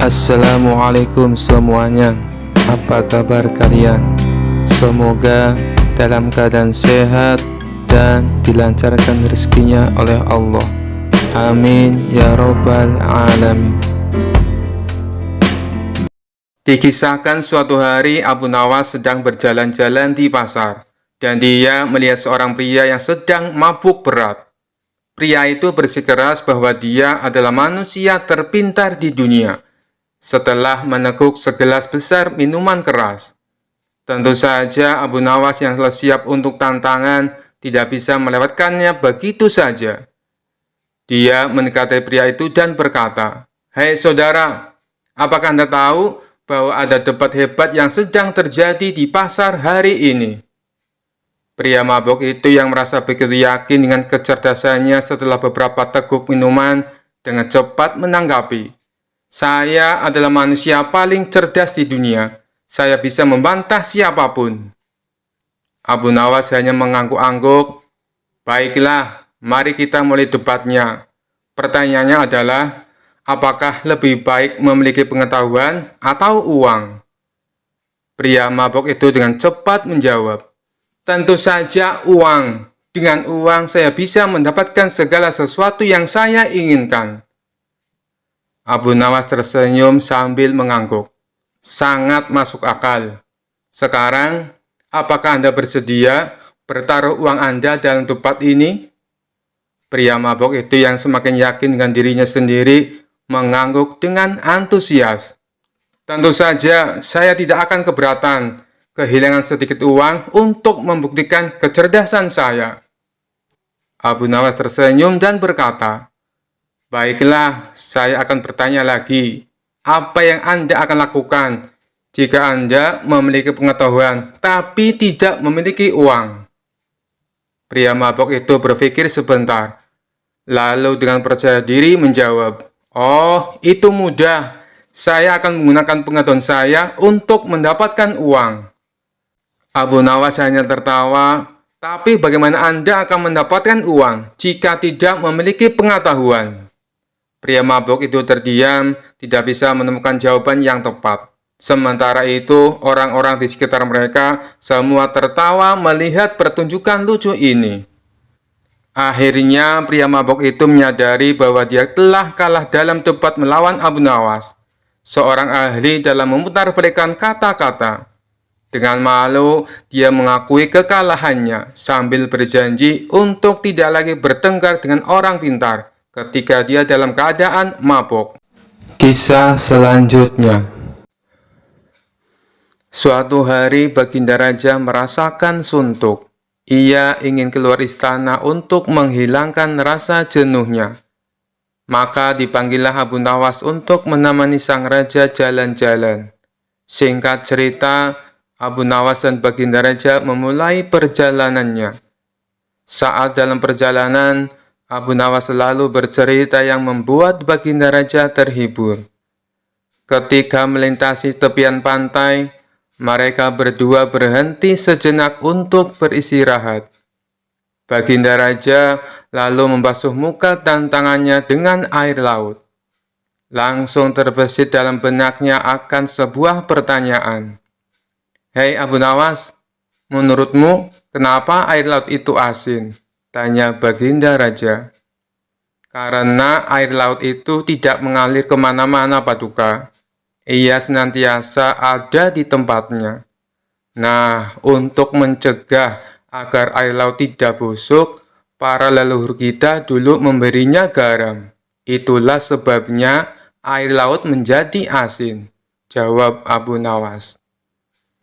Assalamualaikum semuanya. Apa kabar kalian? Semoga dalam keadaan sehat dan dilancarkan rezekinya oleh Allah. Amin ya robbal alamin. Dikisahkan suatu hari Abu Nawas sedang berjalan-jalan di pasar dan dia melihat seorang pria yang sedang mabuk berat. Pria itu bersikeras bahwa dia adalah manusia terpintar di dunia setelah meneguk segelas besar minuman keras. Tentu saja Abu Nawas yang selalu siap untuk tantangan tidak bisa melewatkannya begitu saja. Dia mendekati pria itu dan berkata, "Hei saudara, apakah Anda tahu bahwa ada debat hebat yang sedang terjadi di pasar hari ini?" Pria mabuk itu yang merasa begitu yakin dengan kecerdasannya setelah beberapa teguk minuman dengan cepat menanggapi, "Saya adalah manusia paling cerdas di dunia. Saya bisa membantah siapapun." Abu Nawas hanya mengangguk-angguk. "Baiklah, mari kita mulai debatnya. Pertanyaannya adalah, apakah lebih baik memiliki pengetahuan atau uang?" Pria mabuk itu dengan cepat menjawab, "Tentu saja uang. Dengan uang saya bisa mendapatkan segala sesuatu yang saya inginkan." Abu Nawas tersenyum sambil mengangguk. "Sangat masuk akal. Sekarang, apakah Anda bersedia bertaruh uang Anda dalam debat ini?" Pria mabuk itu yang semakin yakin dengan dirinya sendiri mengangguk dengan antusias. "Tentu saja, saya tidak akan keberatan kehilangan sedikit uang untuk membuktikan kecerdasan saya." Abu Nawas tersenyum dan berkata, "Baiklah, saya akan bertanya lagi. Apa yang Anda akan lakukan jika Anda memiliki pengetahuan tapi tidak memiliki uang?" Pria mabuk itu berpikir sebentar, lalu dengan percaya diri menjawab, "Oh, itu mudah. Saya akan menggunakan pengetahuan saya untuk mendapatkan uang." Abu Nawas hanya tertawa. "Tapi bagaimana Anda akan mendapatkan uang jika tidak memiliki pengetahuan?" Pria mabuk itu terdiam, tidak bisa menemukan jawaban yang tepat. Sementara itu, orang-orang di sekitar mereka semua tertawa melihat pertunjukan lucu ini. Akhirnya, pria mabuk itu menyadari bahwa dia telah kalah dalam debat melawan Abu Nawas, seorang ahli dalam memutarbalikan kata-kata. Dengan malu, dia mengakui kekalahannya sambil berjanji untuk tidak lagi bertengkar dengan orang pintar ketika dia dalam keadaan mabuk. Kisah selanjutnya. Suatu hari Baginda Raja merasakan suntuk. Ia ingin keluar istana untuk menghilangkan rasa jenuhnya. Maka dipanggillah Abu Nawas untuk menemani sang raja jalan-jalan. Singkat cerita, Abu Nawas dan Baginda Raja memulai perjalanannya. Saat dalam perjalanan, Abu Nawas selalu bercerita yang membuat Baginda Raja terhibur. Ketika melintasi tepian pantai, mereka berdua berhenti sejenak untuk beristirahat. Baginda Raja lalu membasuh muka dan tangannya dengan air laut. Langsung terbesit dalam benaknya akan sebuah pertanyaan. "Hei Abu Nawas, menurutmu kenapa air laut itu asin?" tanya Baginda Raja. "Karena air laut itu tidak mengalir kemana-mana, Paduka. Ia senantiasa ada di tempatnya. Nah, untuk mencegah agar air laut tidak busuk, para leluhur kita dulu memberinya garam. Itulah sebabnya air laut menjadi asin," jawab Abu Nawas.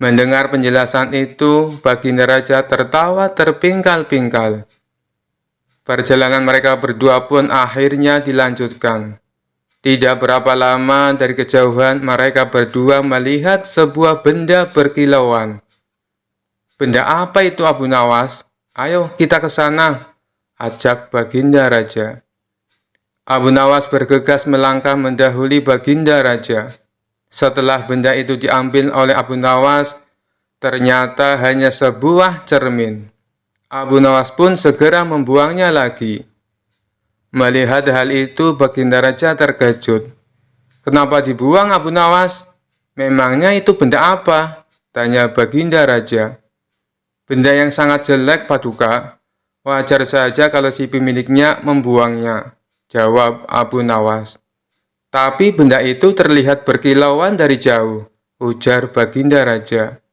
Mendengar penjelasan itu, Baginda Raja tertawa terpingkal-pingkal. Perjalanan mereka berdua pun akhirnya dilanjutkan. Tidak berapa lama dari kejauhan, mereka berdua melihat sebuah benda berkilauan. "Benda apa itu, Abu Nawas? Ayo kita ke sana," ajak Baginda Raja. Abu Nawas bergegas melangkah mendahului Baginda Raja. Setelah benda itu diambil oleh Abu Nawas, ternyata hanya sebuah cermin. Abu Nawas pun segera membuangnya lagi. Melihat hal itu, Baginda Raja terkejut. Kenapa dibuang Abu Nawas? Memangnya itu benda apa? Tanya Baginda Raja. Benda yang sangat jelek, Paduka. Wajar saja kalau si pemiliknya membuangnya, jawab Abu Nawas. Tapi benda itu terlihat berkilauan dari jauh, ujar Baginda Raja.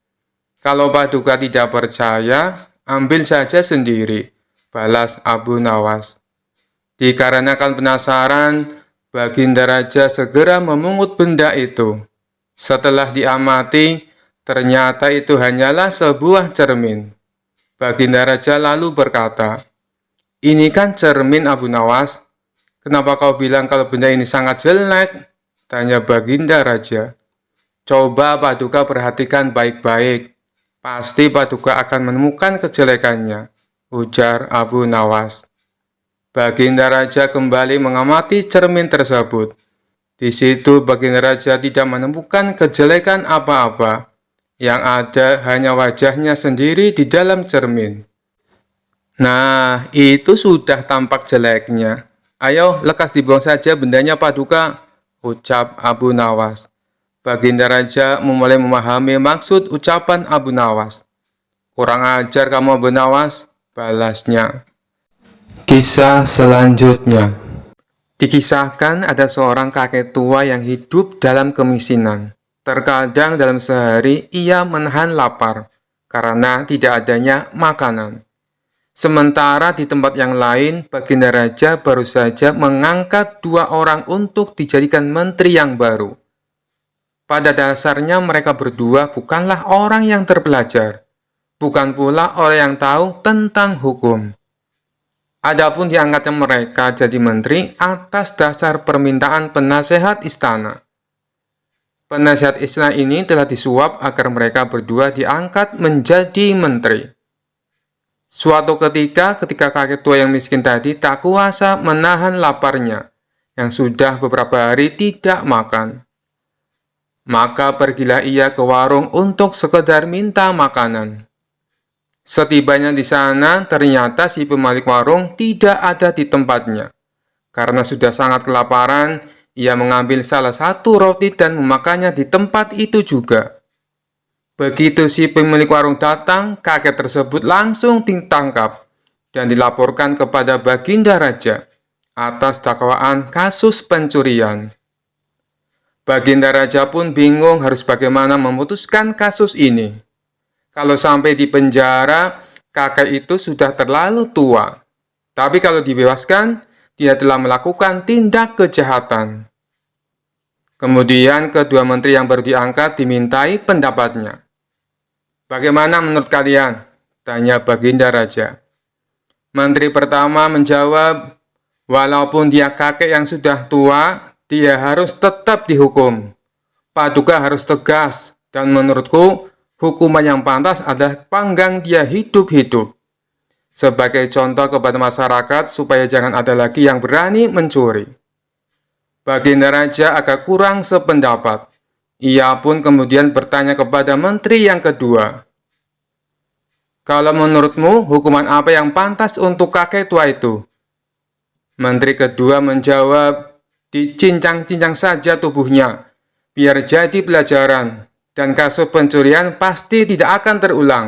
Kalau Paduka tidak percaya, ambil saja sendiri, balas Abu Nawas. Dikarenakan penasaran, Baginda Raja segera memungut benda itu. Setelah diamati, ternyata itu hanyalah sebuah cermin. Baginda Raja lalu berkata, "Ini kan cermin Abu Nawas. Kenapa kau bilang kalau benda ini sangat jelek?" Tanya Baginda Raja. "Coba Paduka perhatikan baik-baik. Pasti Paduka akan menemukan kejelekannya," ujar Abu Nawas. Baginda Raja kembali mengamati cermin tersebut. Di situ Baginda Raja tidak menemukan kejelekan apa-apa. Yang ada hanya wajahnya sendiri di dalam cermin. Nah, itu sudah tampak jeleknya. "Ayo, lekas dibuang saja bendanya, Paduka," ucap Abu Nawas. Baginda Raja mulai memahami maksud ucapan Abu Nawas. "Kurang ajar kamu, Abu Nawas," balasnya. Kisah selanjutnya. Dikisahkan ada seorang kakek tua yang hidup dalam kemiskinan. Terkadang dalam sehari ia menahan lapar karena tidak adanya makanan. Sementara di tempat yang lain, Baginda Raja baru saja mengangkat 2 orang untuk dijadikan menteri yang baru. Pada dasarnya mereka berdua bukanlah orang yang terpelajar, bukan pula orang yang tahu tentang hukum. Adapun diangkatnya mereka jadi menteri atas dasar permintaan penasehat istana. Penasehat istana ini telah disuap agar mereka berdua diangkat menjadi menteri. Suatu ketika kakek tua yang miskin tadi tak kuasa menahan laparnya, yang sudah beberapa hari tidak makan. Maka pergilah ia ke warung untuk sekedar minta makanan. Setibanya di sana, ternyata si pemilik warung tidak ada di tempatnya. Karena sudah sangat kelaparan, ia mengambil salah satu roti dan memakannya di tempat itu juga. Begitu si pemilik warung datang, kakek tersebut langsung ditangkap dan dilaporkan kepada Baginda Raja atas dakwaan kasus pencurian. Baginda Raja pun bingung harus bagaimana memutuskan kasus ini. Kalau sampai di penjara, kakek itu sudah terlalu tua. Tapi kalau dibebaskan, dia telah melakukan tindak kejahatan. Kemudian kedua menteri yang baru diangkat dimintai pendapatnya. "Bagaimana menurut kalian?" tanya Baginda Raja. Menteri pertama menjawab, "Walaupun dia kakek yang sudah tua, dia harus tetap dihukum. Paduka harus tegas, dan menurutku, hukuman yang pantas adalah panggang dia hidup-hidup. Sebagai contoh kepada masyarakat supaya jangan ada lagi yang berani mencuri." Baginda Raja agak kurang sependapat. Ia pun kemudian bertanya kepada menteri yang kedua, "Kalau menurutmu, hukuman apa yang pantas untuk kakek tua itu?" Menteri kedua menjawab, "Dicincang-cincang saja tubuhnya, biar jadi pelajaran. Dan kasus pencurian pasti tidak akan terulang."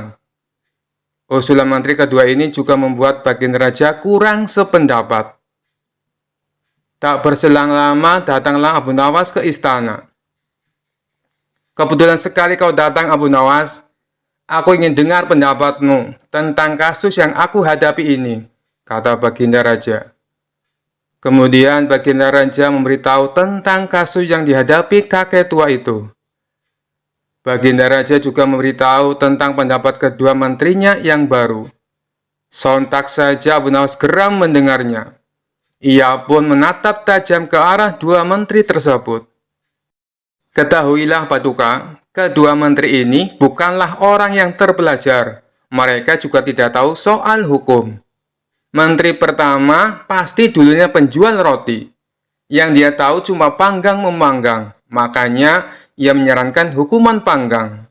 Usulan menteri kedua ini juga membuat Baginda Raja kurang sependapat. Tak berselang lama, datanglah Abu Nawas ke istana. "Kebetulan sekali kau datang, Abu Nawas. Aku ingin dengar pendapatmu tentang kasus yang aku hadapi ini," kata Baginda Raja. Kemudian Baginda Raja memberitahu tentang kasus yang dihadapi kakek tua itu. Baginda Raja juga memberitahu tentang pendapat kedua menterinya yang baru. Sontak saja Abu Nawas geram mendengarnya. Ia pun menatap tajam ke arah 2 menteri tersebut. "Ketahuilah Paduka, kedua menteri ini bukanlah orang yang terpelajar. Mereka juga tidak tahu soal hukum. Menteri pertama pasti dulunya penjual roti. Yang dia tahu cuma panggang-memanggang, makanya ia menyarankan hukuman panggang.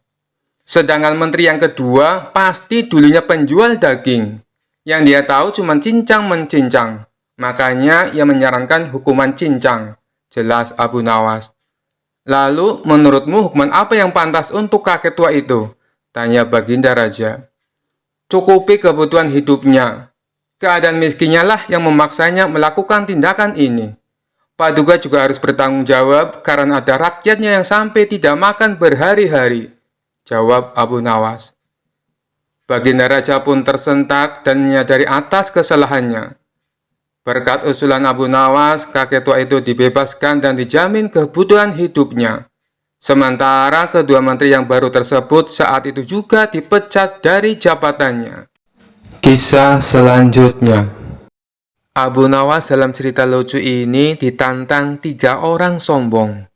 Sedangkan menteri yang kedua pasti dulunya penjual daging. Yang dia tahu cuma cincang-mencincang, makanya ia menyarankan hukuman cincang," jelas Abu Nawas. Lalu, menurutmu hukuman apa yang pantas untuk kakek tua itu? Tanya Baginda Raja. Cukupi kebutuhan hidupnya. Keadaan miskinnya lah yang memaksanya melakukan tindakan ini. Paduka juga harus bertanggung jawab karena ada rakyatnya yang sampai tidak makan berhari-hari, jawab Abu Nawas. Baginda Raja pun tersentak dan menyadari atas kesalahannya. Berkat usulan Abu Nawas, kakek tua itu dibebaskan dan dijamin kebutuhan hidupnya. Sementara kedua menteri yang baru tersebut saat itu juga dipecat dari jabatannya. Kisah selanjutnya. Abu Nawas dalam cerita lucu ini ditantang 3 orang sombong.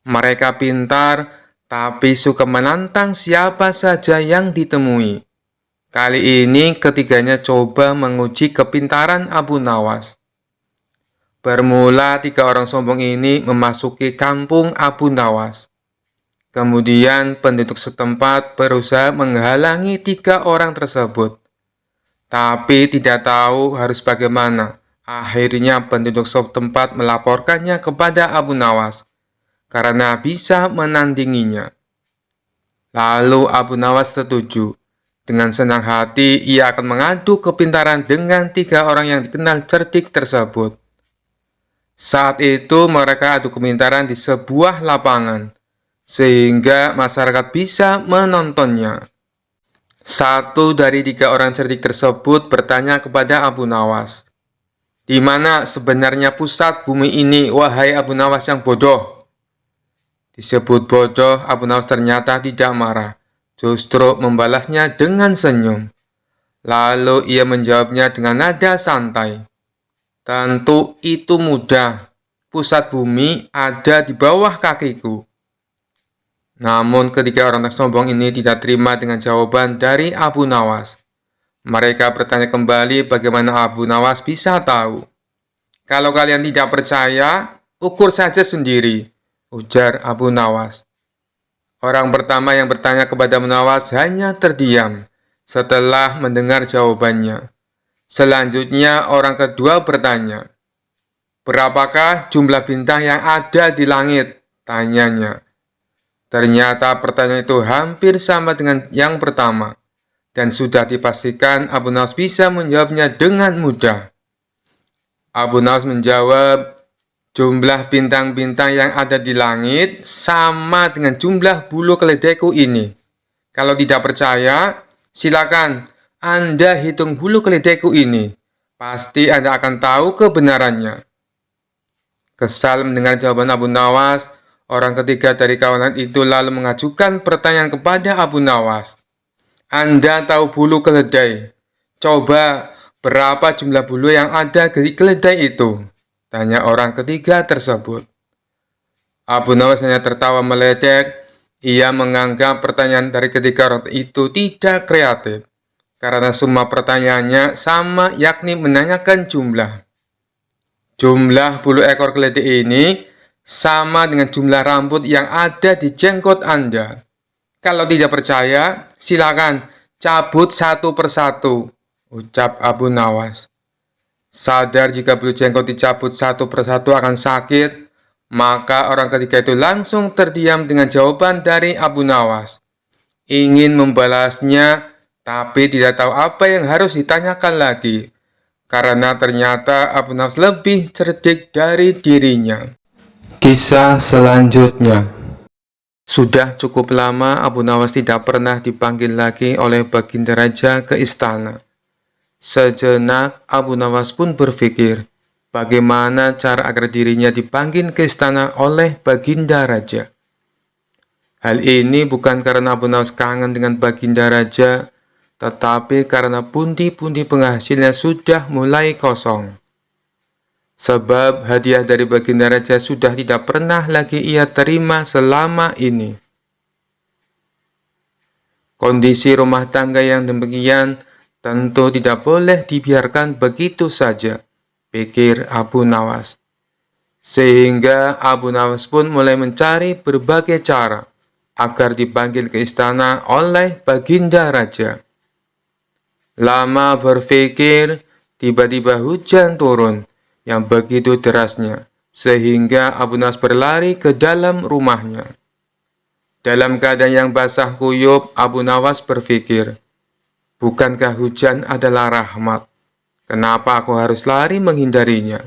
Mereka pintar, tapi suka menantang siapa saja yang ditemui. Kali ini ketiganya coba menguji kepintaran Abu Nawas. Bermula 3 orang sombong ini memasuki kampung Abu Nawas. Kemudian penduduk setempat berusaha menghalangi 3 orang tersebut. Tapi tidak tahu harus bagaimana. Akhirnya penduduk setempat melaporkannya kepada Abu Nawas karena bisa menandinginya. Lalu Abu Nawas setuju. Dengan senang hati ia akan mengadu kepintaran dengan 3 orang yang dikenal cerdik tersebut. Saat itu mereka adu kepintaran di sebuah lapangan, sehingga masyarakat bisa menontonnya. Satu dari 3 orang cerdik tersebut bertanya kepada Abu Nawas, "Di mana sebenarnya pusat bumi ini, wahai Abu Nawas yang bodoh?" Disebut bodoh, Abu Nawas ternyata tidak marah, justru membalasnya dengan senyum. Lalu ia menjawabnya dengan nada santai, "Tentu itu mudah, pusat bumi ada di bawah kakiku." Namun ketiga orang sombong ini tidak terima dengan jawaban dari Abu Nawas. Mereka bertanya kembali bagaimana Abu Nawas bisa tahu. "Kalau kalian tidak percaya, ukur saja sendiri," ujar Abu Nawas. Orang pertama yang bertanya kepada Abu Nawas hanya terdiam setelah mendengar jawabannya. Selanjutnya orang kedua bertanya, "Berapakah jumlah bintang yang ada di langit?" tanyanya. Ternyata pertanyaan itu hampir sama dengan yang pertama. Dan sudah dipastikan Abu Nawas bisa menjawabnya dengan mudah. Abu Nawas menjawab, "Jumlah bintang-bintang yang ada di langit sama dengan jumlah bulu keledaiku ini. Kalau tidak percaya, silakan Anda hitung bulu keledaiku ini. Pasti Anda akan tahu kebenarannya." Kesal mendengar jawaban Abu Nawas, orang ketiga dari kawanan itu lalu mengajukan pertanyaan kepada Abu Nawas. "Anda tahu bulu keledai. Coba berapa jumlah bulu yang ada di keledai itu?" tanya orang ketiga tersebut. Abu Nawas hanya tertawa meledek. Ia menganggap pertanyaan dari ketiga orang itu tidak kreatif, karena semua pertanyaannya sama, yakni menanyakan jumlah. Jumlah bulu ekor keledai ini sama dengan jumlah rambut yang ada di jenggot Anda. Kalau tidak percaya, silakan cabut satu persatu, ucap Abu Nawas. Sadar jika bulu jenggot dicabut satu persatu akan sakit, maka orang ketiga itu langsung terdiam dengan jawaban dari Abu Nawas. Ingin membalasnya, tapi tidak tahu apa yang harus ditanyakan lagi, karena ternyata Abu Nawas lebih cerdik dari dirinya. Kisah selanjutnya. Sudah cukup lama Abu Nawas tidak pernah dipanggil lagi oleh Baginda Raja ke istana. Sejenak Abu Nawas pun berpikir, bagaimana cara agar dirinya dipanggil ke istana oleh Baginda Raja. Hal ini bukan karena Abu Nawas kangen dengan Baginda Raja, tetapi karena pundi-pundi penghasilnya sudah mulai kosong. Sebab hadiah dari Baginda Raja sudah tidak pernah lagi ia terima selama ini. Kondisi rumah tangga yang demikian tentu tidak boleh dibiarkan begitu saja, pikir Abu Nawas. Sehingga Abu Nawas pun mulai mencari berbagai cara agar dipanggil ke istana oleh Baginda Raja. Lama berpikir, tiba-tiba hujan turun yang begitu derasnya, sehingga Abu Nawas berlari ke dalam rumahnya. Dalam keadaan yang basah kuyup, Abu Nawas berpikir, bukankah hujan adalah rahmat? Kenapa aku harus lari menghindarinya?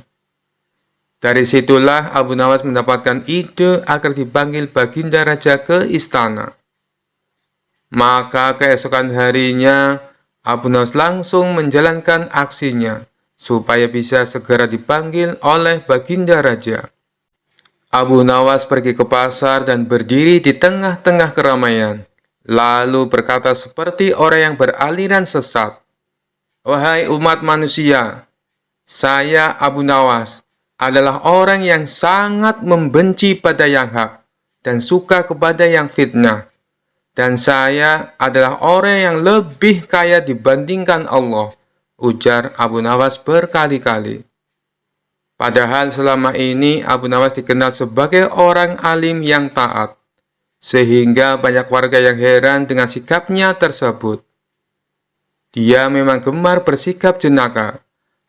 Dari situlah Abu Nawas mendapatkan ide agar dipanggil Baginda Raja ke istana. Maka keesokan harinya, Abu Nawas langsung menjalankan aksinya, supaya bisa segera dipanggil oleh Baginda Raja. Abu Nawas pergi ke pasar dan berdiri di tengah-tengah keramaian, lalu berkata seperti orang yang beraliran sesat, "Wahai umat manusia, saya Abu Nawas adalah orang yang sangat membenci pada yang hak dan suka kepada yang fitnah. Dan saya adalah orang yang lebih kaya dibandingkan Allah," ujar Abu Nawas berkali-kali. Padahal selama ini Abu Nawas dikenal sebagai orang alim yang taat, sehingga banyak warga yang heran dengan sikapnya tersebut. Dia memang gemar bersikap jenaka,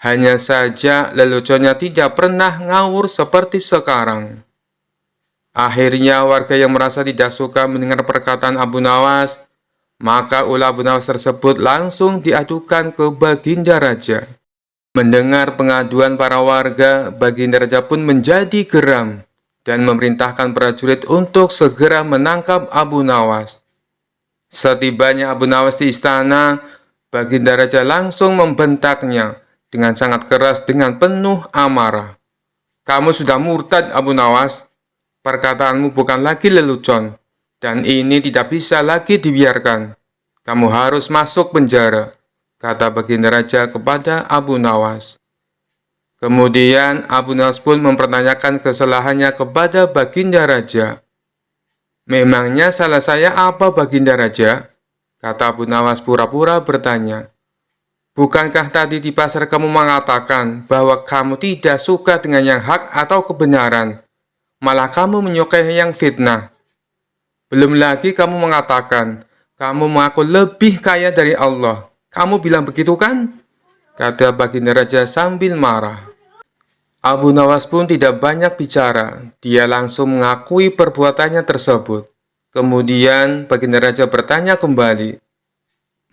hanya saja leluconnya tidak pernah ngawur seperti sekarang. Akhirnya warga yang merasa tidak suka mendengar perkataan Abu Nawas, maka ulah Abu Nawas tersebut langsung diadukan ke Baginda Raja. Mendengar pengaduan para warga, Baginda Raja pun menjadi geram dan memerintahkan prajurit untuk segera menangkap Abu Nawas. Setibanya Abu Nawas di istana, Baginda Raja langsung membentaknya dengan sangat keras dengan penuh amarah. "Kamu sudah murtad, Abu Nawas. Perkataanmu bukan lagi lelucon, dan ini tidak bisa lagi dibiarkan. Kamu harus masuk penjara," kata Baginda Raja kepada Abu Nawas. Kemudian Abu Nawas pun mempertanyakan kesalahannya kepada Baginda Raja. "Memangnya salah saya apa, Baginda Raja?" kata Abu Nawas pura-pura bertanya. "Bukankah tadi di pasar kamu mengatakan bahwa kamu tidak suka dengan yang hak atau kebenaran, malah kamu menyukai yang fitnah? Belum lagi kamu mengatakan kamu mengaku lebih kaya dari Allah. Kamu bilang begitu kan?" kata Baginda Raja sambil marah. Abu Nawas pun tidak banyak bicara. Dia langsung mengakui perbuatannya tersebut. Kemudian Baginda Raja bertanya kembali,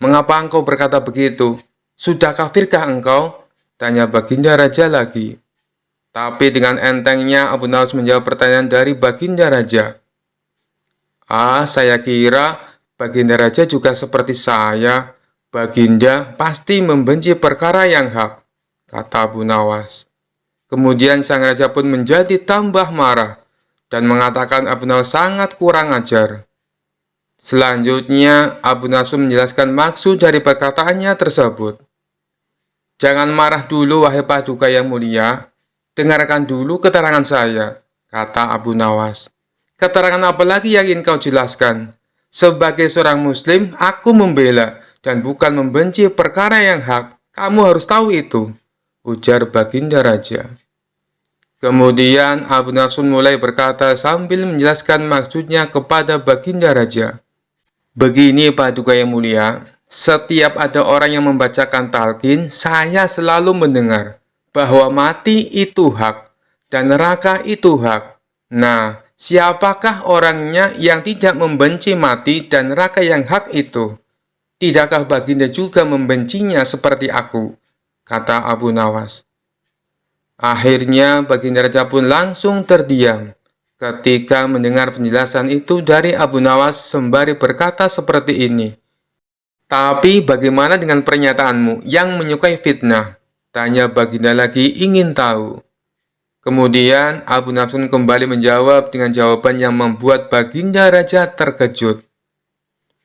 "Mengapa engkau berkata begitu? Sudah kafirkah engkau?" tanya Baginda Raja lagi. Tapi dengan entengnya Abu Nawas menjawab pertanyaan dari Baginda Raja. Saya kira Baginda Raja juga seperti saya. Baginda pasti membenci perkara yang hak," kata Abu Nawas. Kemudian sang raja pun menjadi tambah marah dan mengatakan Abu Nawas sangat kurang ajar. Selanjutnya, Abu Nawas menjelaskan maksud dari perkataannya tersebut. "Jangan marah dulu, wahai Paduka yang mulia. Dengarkan dulu keterangan saya," kata Abu Nawas. "Keterangan apa lagi yang ingin kau jelaskan? Sebagai seorang muslim, aku membela dan bukan membenci perkara yang hak. Kamu harus tahu itu," ujar Baginda Raja. Kemudian Abu Nawas mulai berkata sambil menjelaskan maksudnya kepada Baginda Raja. "Begini Paduka yang mulia, setiap ada orang yang membacakan talqin, saya selalu mendengar bahwa mati itu hak dan neraka itu hak. Nah, siapakah orangnya yang tidak membenci mati dan neraka yang hak itu? Tidakkah Baginda juga membencinya seperti aku?" kata Abu Nawas. Akhirnya Baginda Raja pun langsung terdiam ketika mendengar penjelasan itu dari Abu Nawas sembari berkata seperti ini. "Tapi bagaimana dengan pernyataanmu yang menyukai fitnah?" tanya Baginda lagi ingin tahu. Kemudian Abu Nawas pun kembali menjawab dengan jawaban yang membuat Baginda Raja terkejut.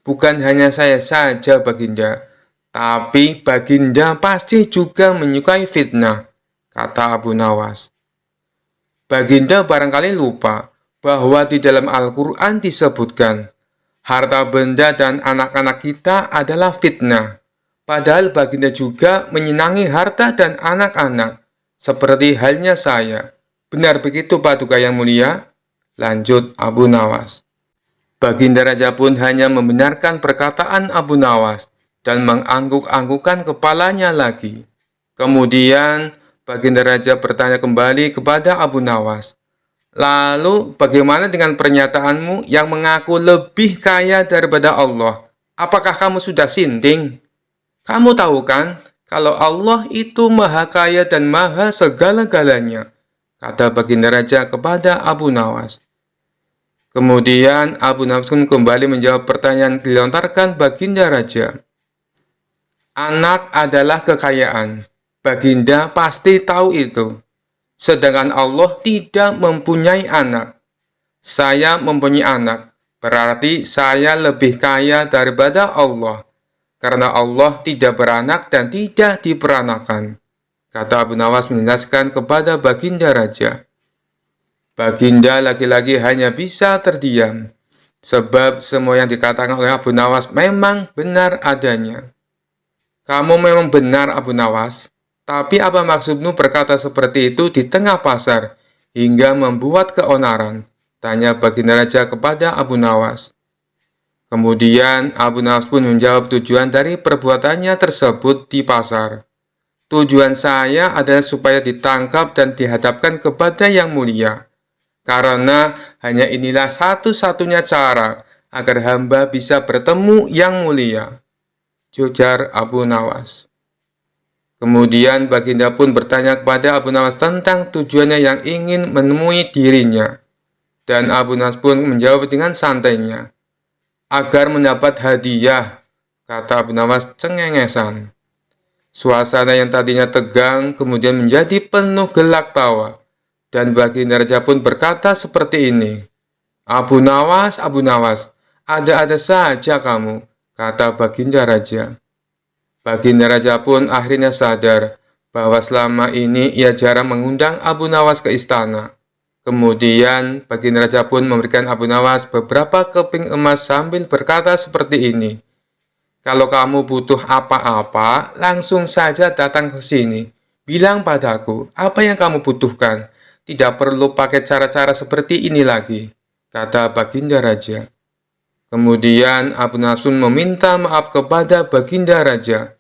"Bukan hanya saya saja Baginda, tapi Baginda pasti juga menyukai fitnah," kata Abu Nawas. "Baginda barangkali lupa bahwa di dalam Al-Quran disebutkan, harta benda dan anak-anak kita adalah fitnah. Padahal Baginda juga menyenangi harta dan anak-anak, seperti halnya saya. Benar begitu Paduka yang mulia?" lanjut Abu Nawas. Baginda Raja pun hanya membenarkan perkataan Abu Nawas dan mengangguk-anggukkan kepalanya lagi. Kemudian Baginda Raja bertanya kembali kepada Abu Nawas. Lalu bagaimana dengan pernyataanmu yang mengaku lebih kaya daripada Allah? Apakah kamu sudah sinting? Kamu tahu kan, kalau Allah itu maha kaya dan maha segala-galanya, kata Baginda Raja kepada Abu Nawas. Kemudian Abu Nawas pun kembali menjawab pertanyaan yang dilontarkan Baginda Raja. Anak adalah kekayaan. Baginda pasti tahu itu. Sedangkan Allah tidak mempunyai anak. Saya mempunyai anak, berarti saya lebih kaya daripada Allah. Karena Allah tidak beranak dan tidak diperanakan. Kata Abu Nawas menjelaskan kepada Baginda Raja. Baginda lagi-lagi hanya bisa terdiam. Sebab semua yang dikatakan oleh Abu Nawas memang benar adanya. Kamu memang benar Abu Nawas. Tapi apa maksudmu berkata seperti itu di tengah pasar, hingga membuat keonaran? Tanya Baginda Raja kepada Abu Nawas. Kemudian Abu Nawas pun menjawab tujuan dari perbuatannya tersebut di pasar. Tujuan saya adalah supaya ditangkap dan dihadapkan kepada yang mulia. Karena hanya inilah satu-satunya cara agar hamba bisa bertemu yang mulia. Ujar Abu Nawas. Kemudian Baginda pun bertanya kepada Abu Nawas tentang tujuannya yang ingin menemui dirinya. Dan Abu Nawas pun menjawab dengan santainya. Agar mendapat hadiah, kata Abu Nawas cengengesan. Suasana yang tadinya tegang kemudian menjadi penuh gelak tawa. Dan Baginda Raja pun berkata seperti ini. Abu Nawas, ada-ada saja kamu, kata Baginda Raja. Baginda Raja pun akhirnya sadar bahwa selama ini ia jarang mengundang Abu Nawas ke istana. Kemudian Baginda Raja pun memberikan Abu Nawas beberapa keping emas sambil berkata seperti ini. Kalau kamu butuh apa-apa, langsung saja datang ke sini. Bilang padaku apa yang kamu butuhkan. Tidak perlu pakai cara-cara seperti ini lagi, kata Baginda Raja. Kemudian Abu Nawas meminta maaf kepada Baginda Raja,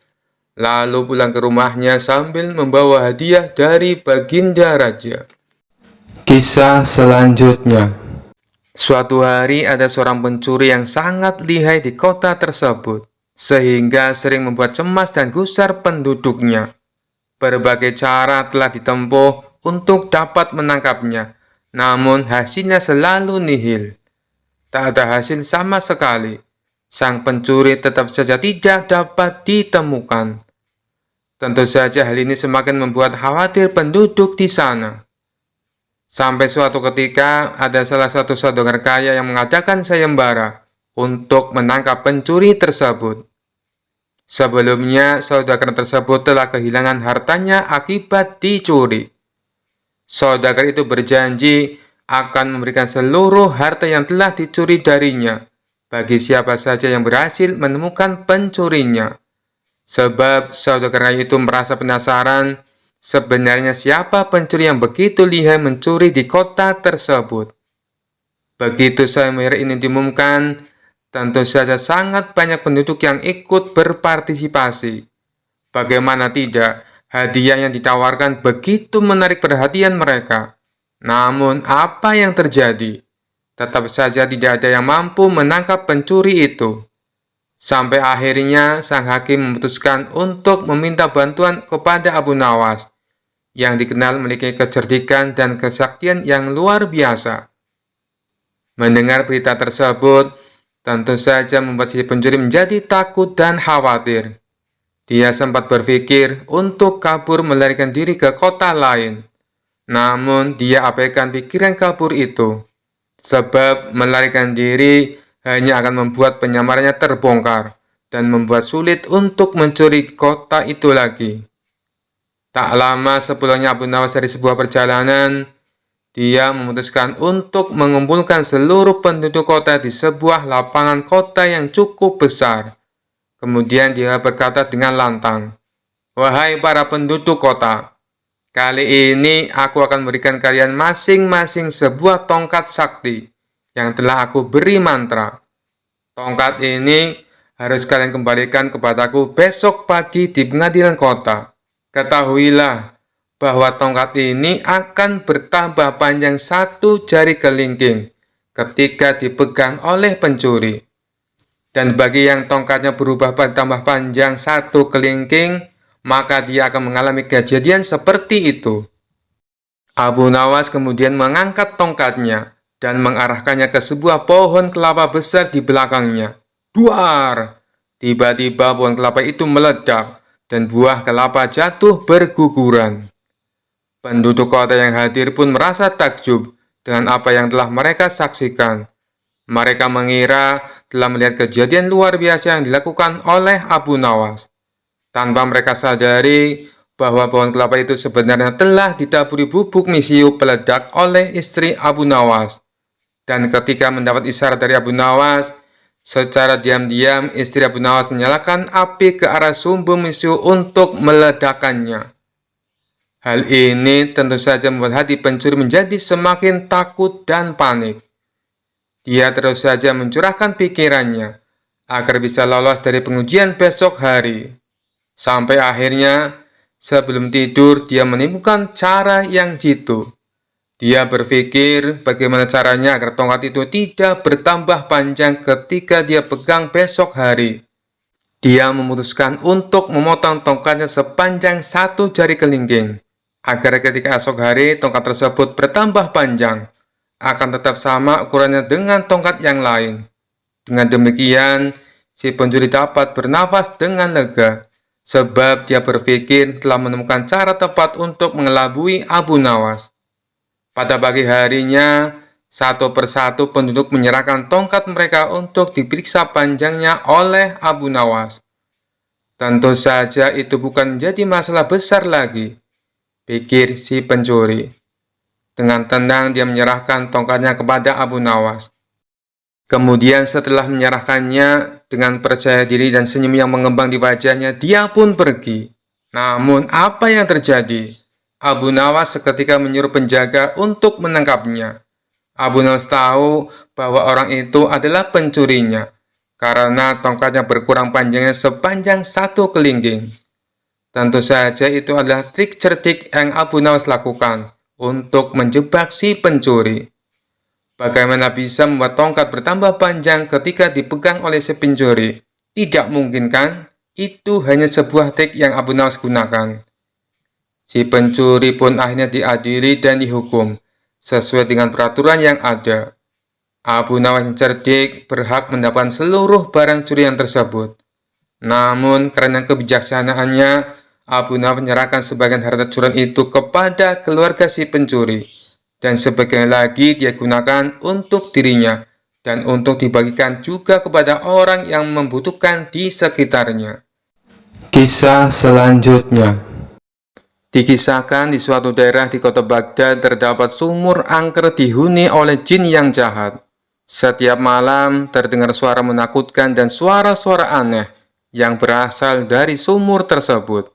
lalu pulang ke rumahnya sambil membawa hadiah dari Baginda Raja. Kisah selanjutnya. Suatu hari ada seorang pencuri yang sangat lihai di kota tersebut, sehingga sering membuat cemas dan gusar penduduknya. Berbagai cara telah ditempuh untuk dapat menangkapnya, namun hasilnya selalu nihil. Tak ada hasil sama sekali. Sang pencuri tetap saja tidak dapat ditemukan. Tentu saja hal ini semakin membuat khawatir penduduk di sana. Sampai suatu ketika ada salah satu saudagar kaya yang mengadakan sayembara untuk menangkap pencuri tersebut. Sebelumnya, saudagar tersebut telah kehilangan hartanya akibat dicuri. Saudagar itu berjanji akan memberikan seluruh harta yang telah dicuri darinya bagi siapa saja yang berhasil menemukan pencurinya. Sebab saudagar itu merasa penasaran sebenarnya siapa pencuri yang begitu lihai mencuri di kota tersebut. Begitu sayembara ini diumumkan, tentu saja sangat banyak penduduk yang ikut berpartisipasi. Bagaimana tidak, hadiah yang ditawarkan begitu menarik perhatian mereka. Namun, apa yang terjadi? Tetap saja tidak ada yang mampu menangkap pencuri itu. Sampai akhirnya, sang hakim memutuskan untuk meminta bantuan kepada Abu Nawas, yang dikenal memiliki kecerdikan dan kesaktian yang luar biasa. Mendengar berita tersebut, tentu saja membuat si pencuri menjadi takut dan khawatir. Dia sempat berpikir untuk kabur melarikan diri ke kota lain. Namun, dia abaikan pikiran kabur itu. Sebab melarikan diri hanya akan membuat penyamarannya terbongkar dan membuat sulit untuk mencuri kota itu lagi. Tak lama sepulangnya Abu Nawas dari sebuah perjalanan, dia memutuskan untuk mengumpulkan seluruh penduduk kota di sebuah lapangan kota yang cukup besar. Kemudian dia berkata dengan lantang, "Wahai para penduduk kota, kali ini aku akan memberikan kalian masing-masing sebuah tongkat sakti yang telah aku beri mantra. Tongkat ini harus kalian kembalikan kepadaku besok pagi di pengadilan kota. Ketahuilah bahwa tongkat ini akan bertambah panjang 1 jari kelingking ketika dipegang oleh pencuri. Dan bagi yang tongkatnya berubah bertambah panjang 1 kelingking, maka dia akan mengalami kejadian seperti itu. Abu Nawas kemudian mengangkat tongkatnya dan mengarahkannya ke sebuah pohon kelapa besar di belakangnya. Duar! Tiba-tiba pohon kelapa itu meledak dan buah kelapa jatuh berguguran. Penduduk kota yang hadir pun merasa takjub dengan apa yang telah mereka saksikan. Mereka mengira telah melihat kejadian luar biasa yang dilakukan oleh Abu Nawas. Tanpa mereka sadari bahwa pohon kelapa itu sebenarnya telah ditaburi bubuk misiu peledak oleh istri Abu Nawas. Dan ketika mendapat isyarat dari Abu Nawas, secara diam-diam istri Abu Nawas menyalakan api ke arah sumbu misiu untuk meledakannya. Hal ini tentu saja membuat hati pencuri menjadi semakin takut dan panik. Dia terus saja mencurahkan pikirannya agar bisa lolos dari pengujian besok hari. Sampai akhirnya, sebelum tidur, dia menemukan cara yang jitu. Dia berpikir bagaimana caranya agar tongkat itu tidak bertambah panjang ketika dia pegang besok hari. Dia memutuskan untuk memotong tongkatnya sepanjang 1 jari kelingking, agar ketika esok hari tongkat tersebut bertambah panjang, akan tetap sama ukurannya dengan tongkat yang lain. Dengan demikian, si pencuri dapat bernafas dengan lega, sebab dia berpikir telah menemukan cara tepat untuk mengelabui Abu Nawas. Pada pagi harinya, satu persatu penduduk menyerahkan tongkat mereka untuk diperiksa panjangnya oleh Abu Nawas. Tentu saja itu bukan menjadi masalah besar lagi, pikir si pencuri. Dengan tenang dia menyerahkan tongkatnya kepada Abu Nawas. Kemudian setelah menyerahkannya, dengan percaya diri dan senyum yang mengembang di wajahnya, dia pun pergi. Namun apa yang terjadi? Abu Nawas seketika menyuruh penjaga untuk menangkapnya. Abu Nawas tahu bahwa orang itu adalah pencurinya, karena tongkatnya berkurang panjangnya sepanjang 1 kelingking. Tentu saja itu adalah trik cerdik yang Abu Nawas lakukan untuk menjebak si pencuri. Bagaimana bisa membuat tongkat bertambah panjang ketika dipegang oleh si pencuri? Tidak mungkin kan? Itu hanya sebuah trik yang Abu Nawas gunakan. Si pencuri pun akhirnya diadili dan dihukum sesuai dengan peraturan yang ada. Abu Nawas yang cerdik berhak mendapatkan seluruh barang curian tersebut. Namun karena kebijaksanaannya, Abu Nawas menyerahkan sebagian harta curian itu kepada keluarga si pencuri, dan sebagian lagi dia gunakan untuk dirinya, dan untuk dibagikan juga kepada orang yang membutuhkan di sekitarnya. Kisah selanjutnya. Dikisahkan di suatu daerah di kota Baghdad terdapat sumur angker dihuni oleh jin yang jahat. Setiap malam terdengar suara menakutkan dan suara-suara aneh yang berasal dari sumur tersebut.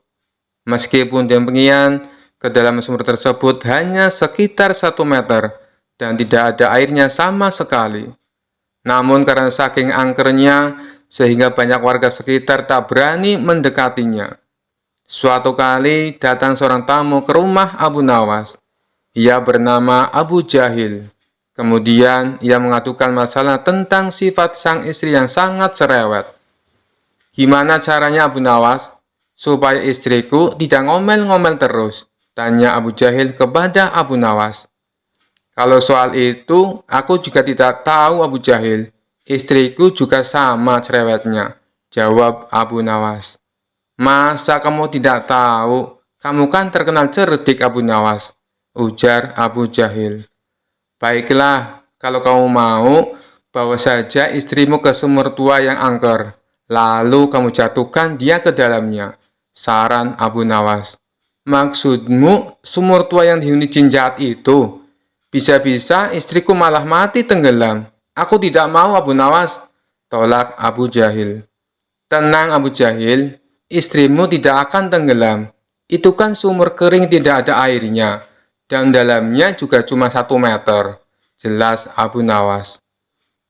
Meskipun demikian, ke dalam sumur tersebut hanya sekitar 1 meter dan tidak ada airnya sama sekali. Namun karena saking angkernya, sehingga banyak warga sekitar tak berani mendekatinya. Suatu kali datang seorang tamu ke rumah Abu Nawas. Ia bernama Abu Jahil. Kemudian ia mengadukan masalah tentang sifat sang istri yang sangat cerewet. Gimana caranya Abu Nawas supaya istriku tidak ngomel-ngomel terus? Tanya Abu Jahil kepada Abu Nawas. Kalau soal itu, aku juga tidak tahu Abu Jahil. Istriku juga sama cerewetnya, jawab Abu Nawas. Masa kamu tidak tahu? Kamu kan terkenal cerdik Abu Nawas, ujar Abu Jahil. Baiklah, kalau kamu mau, bawa saja istrimu ke sumur tua yang angker. Lalu kamu jatuhkan dia ke dalamnya, saran Abu Nawas. Maksudmu sumur tua yang dihuni jin jahat itu? Bisa-bisa istriku malah mati tenggelam. Aku tidak mau Abu Nawas, tolak Abu Jahil. Tenang Abu Jahil, istrimu tidak akan tenggelam. Itu kan sumur kering tidak ada airnya, dan dalamnya juga cuma 1 meter, jelas Abu Nawas.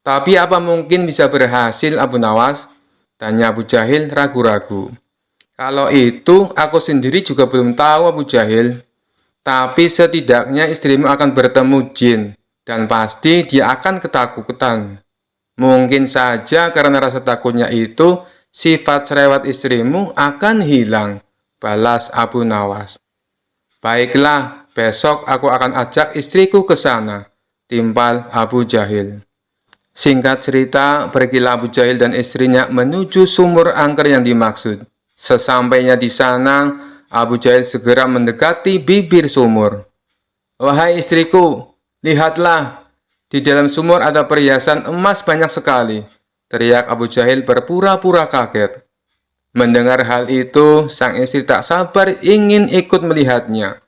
Tapi apa mungkin bisa berhasil Abu Nawas? Tanya Abu Jahil ragu-ragu. Kalau itu, aku sendiri juga belum tahu Abu Jahil. Tapi setidaknya istrimu akan bertemu jin, dan pasti dia akan ketakutan. Mungkin saja karena rasa takutnya itu, sifat cerewet istrimu akan hilang, balas Abu Nawas. Baiklah, besok aku akan ajak istriku ke sana, timpal Abu Jahil. Singkat cerita, pergilah Abu Jahil dan istrinya menuju sumur angker yang dimaksud. Sesampainya di sana, Abu Jahil segera mendekati bibir sumur. "Wahai istriku, lihatlah, di dalam sumur ada perhiasan emas banyak sekali," teriak Abu Jahil berpura-pura kaget. Mendengar hal itu, sang istri tak sabar ingin ikut melihatnya.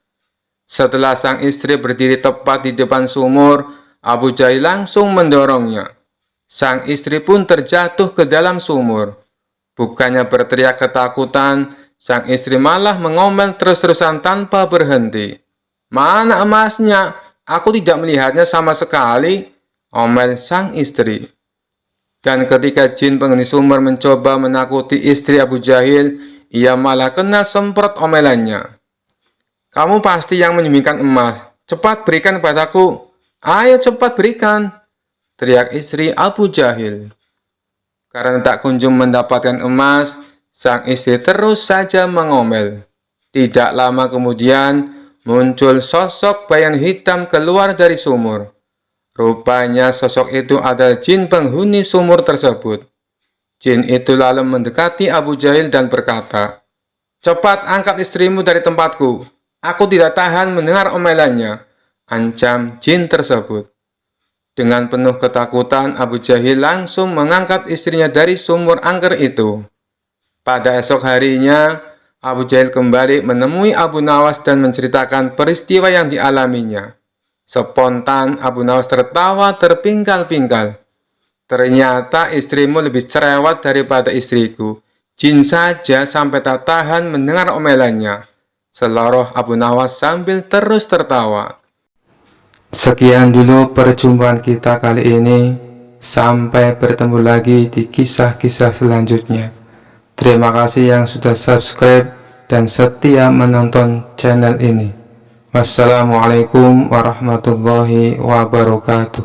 Setelah sang istri berdiri tepat di depan sumur, Abu Jahil langsung mendorongnya. Sang istri pun terjatuh ke dalam sumur. Bukannya berteriak ketakutan, sang istri malah mengomel terus-terusan tanpa berhenti. "Mana emasnya? Aku tidak melihatnya sama sekali," omel sang istri. Dan ketika jin penghuni sumur mencoba menakuti istri Abu Jahil, ia malah kena semprot omelannya. "Kamu pasti yang menyembunyikan emas. Cepat berikan padaku. Ayo cepat berikan," teriak istri Abu Jahil. Karena tak kunjung mendapatkan emas, sang istri terus saja mengomel. Tidak lama kemudian, muncul sosok bayangan hitam keluar dari sumur. Rupanya sosok itu adalah jin penghuni sumur tersebut. Jin itu lalu mendekati Abu Jahil dan berkata, "Cepat angkat istrimu dari tempatku. Aku tidak tahan mendengar omelannya," ancam jin tersebut. Dengan penuh ketakutan, Abu Jahil langsung mengangkat istrinya dari sumur angker itu. Pada esok harinya, Abu Jahil kembali menemui Abu Nawas dan menceritakan peristiwa yang dialaminya. Spontan, Abu Nawas tertawa terpingkal-pingkal. "Ternyata istrimu lebih cerewet daripada istriku. Jin saja sampai tak tahan mendengar omelannya," seloroh Abu Nawas sambil terus tertawa. Sekian dulu perjumpaan kita kali ini. Sampai bertemu lagi di kisah-kisah selanjutnya. Terima kasih yang sudah subscribe dan setia menonton channel ini. Wassalamualaikum warahmatullahi wabarakatuh.